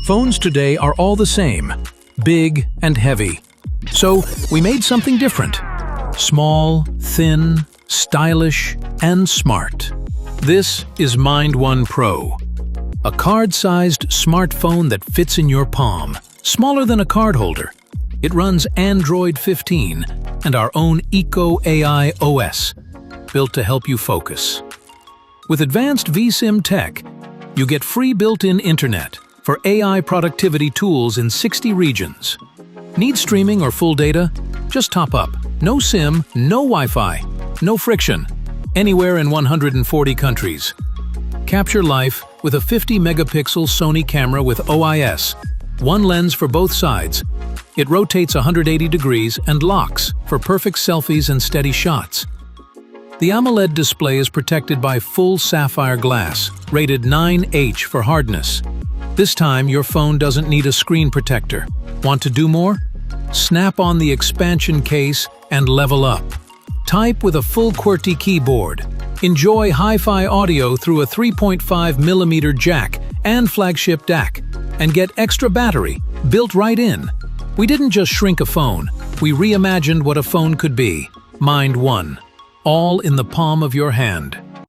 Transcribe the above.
Phones today are all the same, big and heavy. So we made something different. Small, thin, stylish, and smart. This is Mind One Pro, a card-sized smartphone that fits in your palm, smaller than a card holder. It runs Android 15 and our own iKKO AI OS, built to help you focus. With advanced vSIM tech, you get free built-in internet for AI productivity tools in 60 regions. Need streaming or full data? Just top up. No SIM, no Wi-Fi, no friction. Anywhere in 140 countries. Capture life with a 50-megapixel Sony camera with OIS, one lens for both sides. It rotates 180 degrees and locks for perfect selfies and steady shots. The AMOLED display is protected by full sapphire glass, rated 9H for hardness. This time, your phone doesn't need a screen protector. Want to do more? Snap on the expansion case and level up. Type with a full QWERTY keyboard. Enjoy hi-fi audio through a 3.5mm jack and flagship DAC, and get extra battery, built right in. We didn't just shrink a phone, we reimagined what a phone could be. Mind One. All in the palm of your hand.